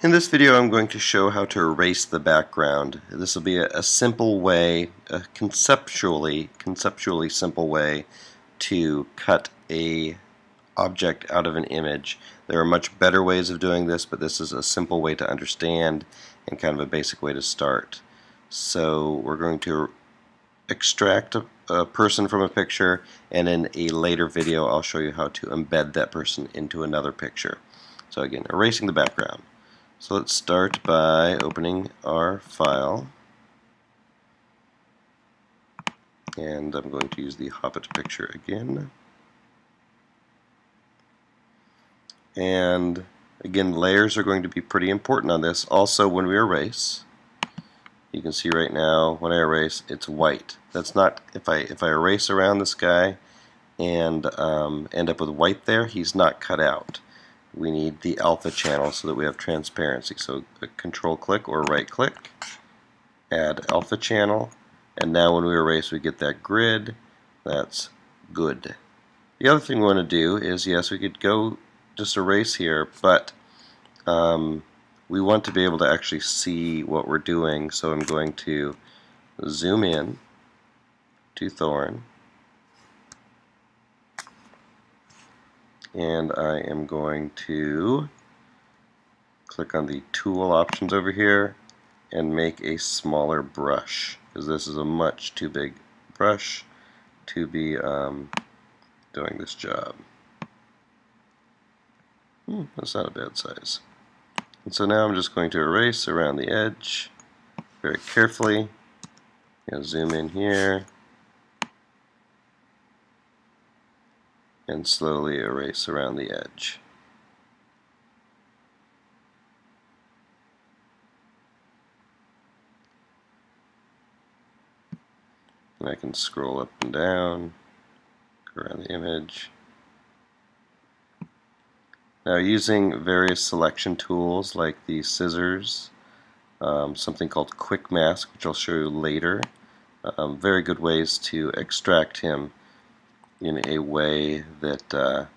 In this video I'm going to show how to erase the background. This will be a simple way, a conceptually simple way to cut a object out of an image. There are much better ways of doing this, but this is a simple way to understand and kind of a basic way to start. So we're going to extract a person from a picture, and in a later video I'll show you how to embed that person into another picture. So again, erasing the background. So let's start by opening our file, and I'm going to use the Hobbit picture again. And again, layers are going to be pretty important on this. Also, when we erase, you can see right now when I erase, it's white. That's not, if I erase around this guy and end up with white there, he's not cut out. We need the alpha channel so that we have transparency. So a control click or right click, add alpha channel, and now when we erase we get that grid. That's good. The other thing we want to do is, yes, we could go just erase here, but we want to be able to actually see what we're doing, so I'm going to zoom in to Thorn, and I am going to click on the tool options over here and make a smaller brush, because this is a much too big brush to be doing this job. That's not a bad size. And so now I'm just going to erase around the edge very carefully. Zoom in here and slowly erase around the edge. And I can scroll up and down, go around the image. Now, using various selection tools like the scissors, something called quick mask, which I'll show you later, very good ways to extract him in a way that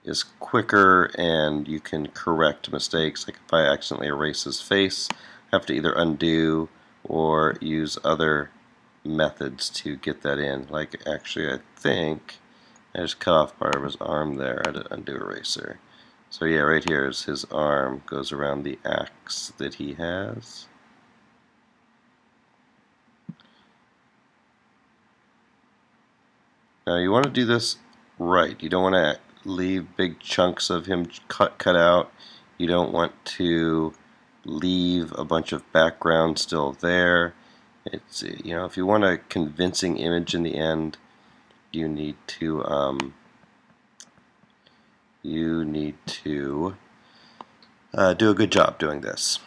is quicker, and you can correct mistakes. Like if I accidentally erase his face, I have to either undo or use other methods to get that in. Like actually I think I just cut off part of his arm there. I did undo eraser. So yeah, right here is his arm, goes around the axe that he has. Now you want to do this right. You don't want to leave big chunks of him cut out. You don't want to leave a bunch of background still there. It's, you know, if you want a convincing image in the end, you need to do a good job doing this.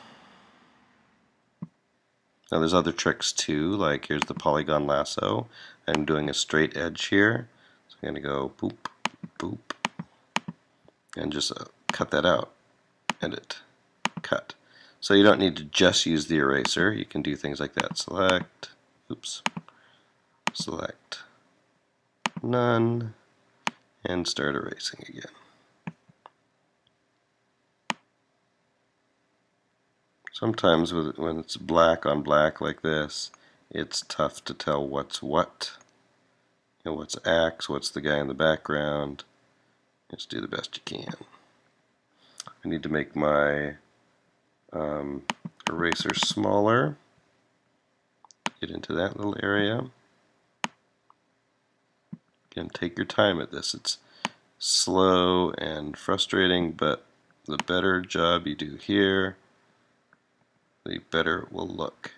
Now there's other tricks too, like here's the polygon lasso. I'm doing a straight edge here, so I'm going to go boop, boop, and just cut that out. Edit, cut. So you don't need to just use the eraser. You can do things like that. Select, oops, select none, and start erasing again. Sometimes when it's black on black like this, it's tough to tell what's what. You know, what's axe, what's the guy in the background. Just do the best you can. I need to make my eraser smaller. Get into that little area. Again, take your time at this. It's slow and frustrating, but the better job you do here, the better it will look.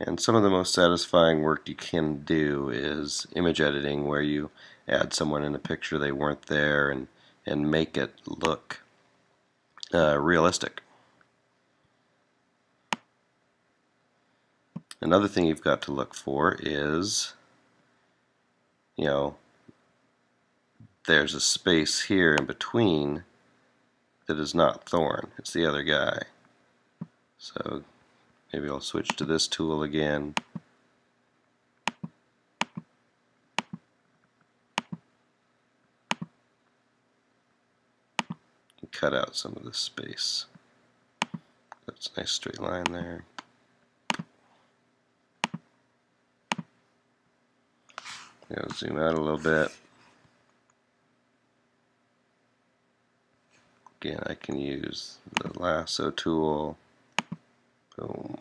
And some of the most satisfying work you can do is image editing, where you add someone in a picture they weren't there and make it look realistic. Another thing you've got to look for is, you know, there's a space here in between that is not Thorn. It's the other guy. So maybe I'll switch to this tool again. And cut out some of this space. That's a nice straight line there. Zoom out a little bit. Again, I can use the lasso tool. Boom.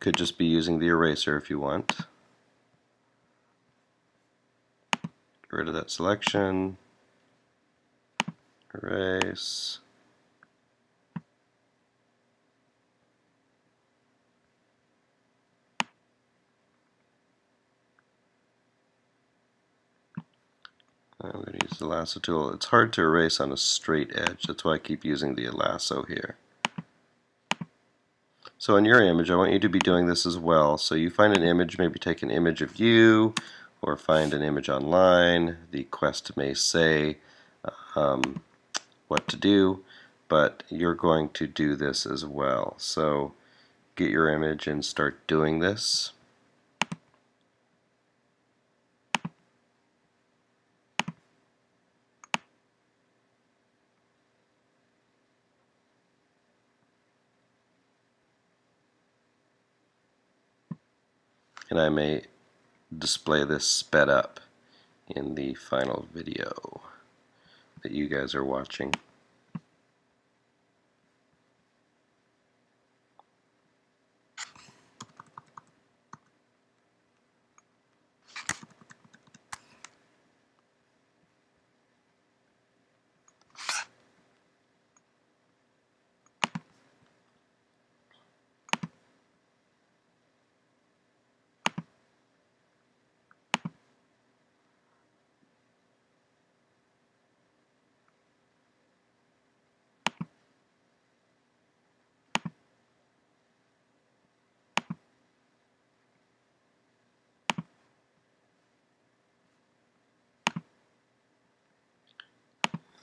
Could just be using the eraser if you want. Get rid of that selection. Erase. I'm going to use the lasso tool. It's hard to erase on a straight edge. That's why I keep using the lasso here. So in your image, I want you to be doing this as well. So you find an image, maybe take an image of you, or find an image online. The quest may say what to do, but you're going to do this as well. So get your image and start doing this. And I may display this sped up in the final video that you guys are watching.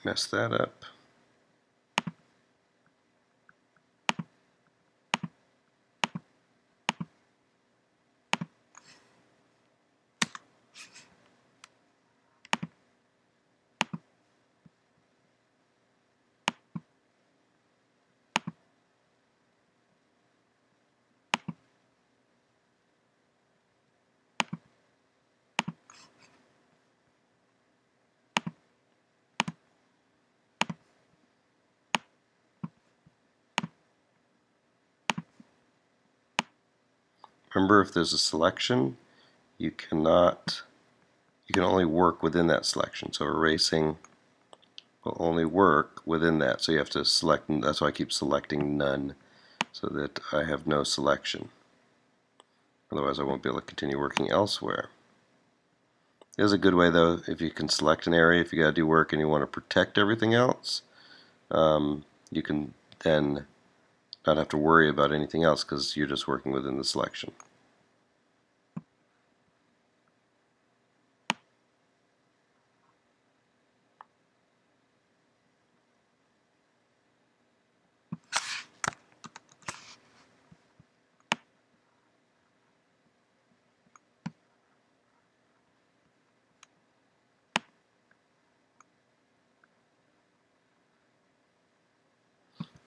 Mess that up. Remember, if there's a selection, you can only work within that selection. So erasing will only work within that. So you have to select, and that's why I keep selecting none, so that I have no selection. Otherwise I won't be able to continue working elsewhere. It is a good way though, if you can select an area, if you got to do work and you want to protect everything else, you can then not have to worry about anything else because you're just working within the selection.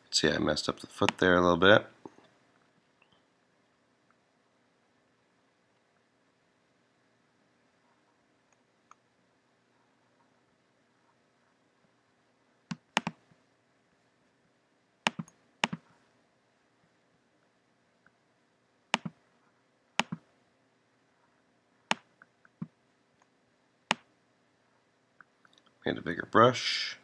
See, I messed up the foot there a little bit. Made a bigger brush.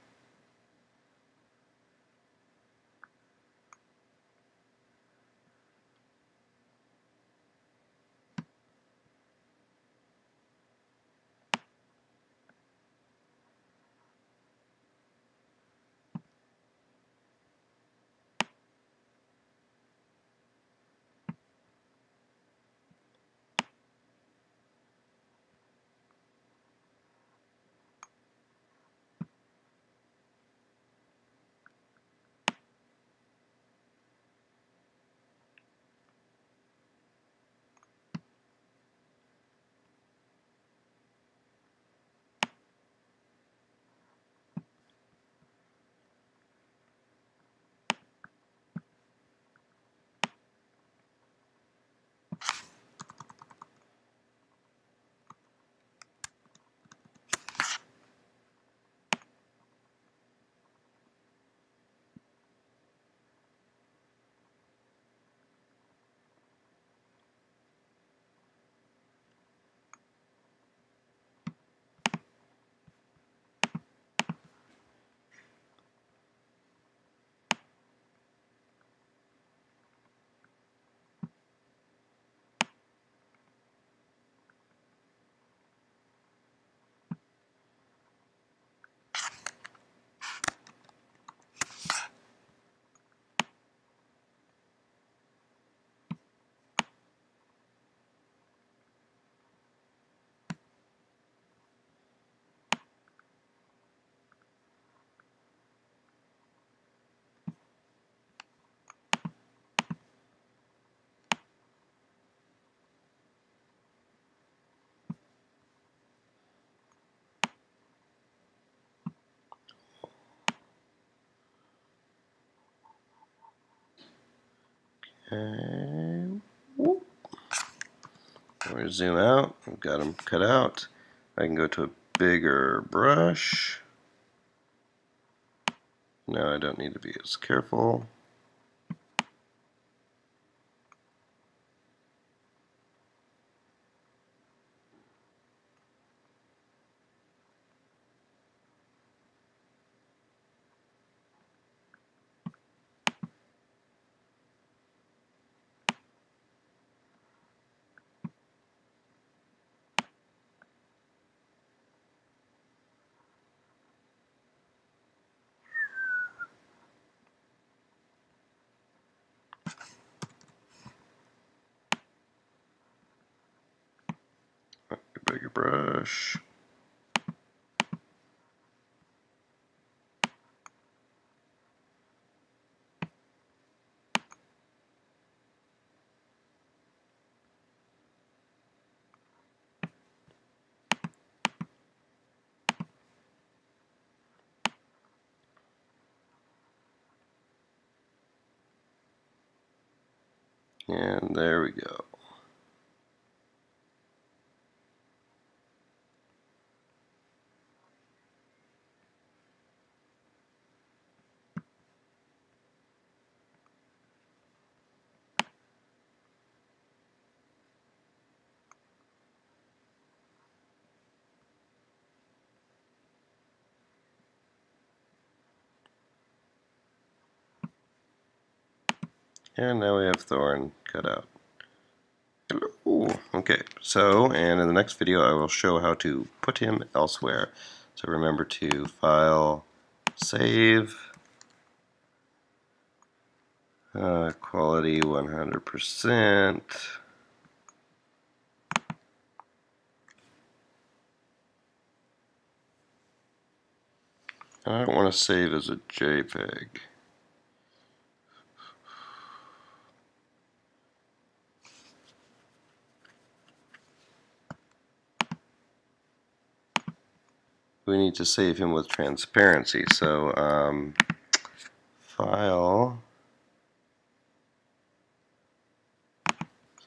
And whoop. When we zoom out, I've got them cut out. I can go to a bigger brush. Now I don't need to be as careful. Bigger brush. And there we go. And now we have Thorn cut out. Hello. Okay, so, and in the next video I will show how to put him elsewhere. So remember to file, save, quality 100%. I don't want to save as a JPEG. We need to save him with transparency. So file,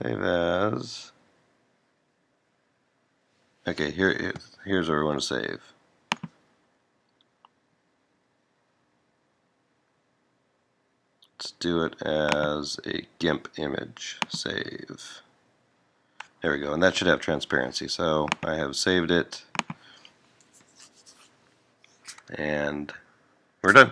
save as. Okay, here's where we want to save. Let's do it as a Gimp image. Save. There we go, and that should have transparency. So I have saved it, and we're done.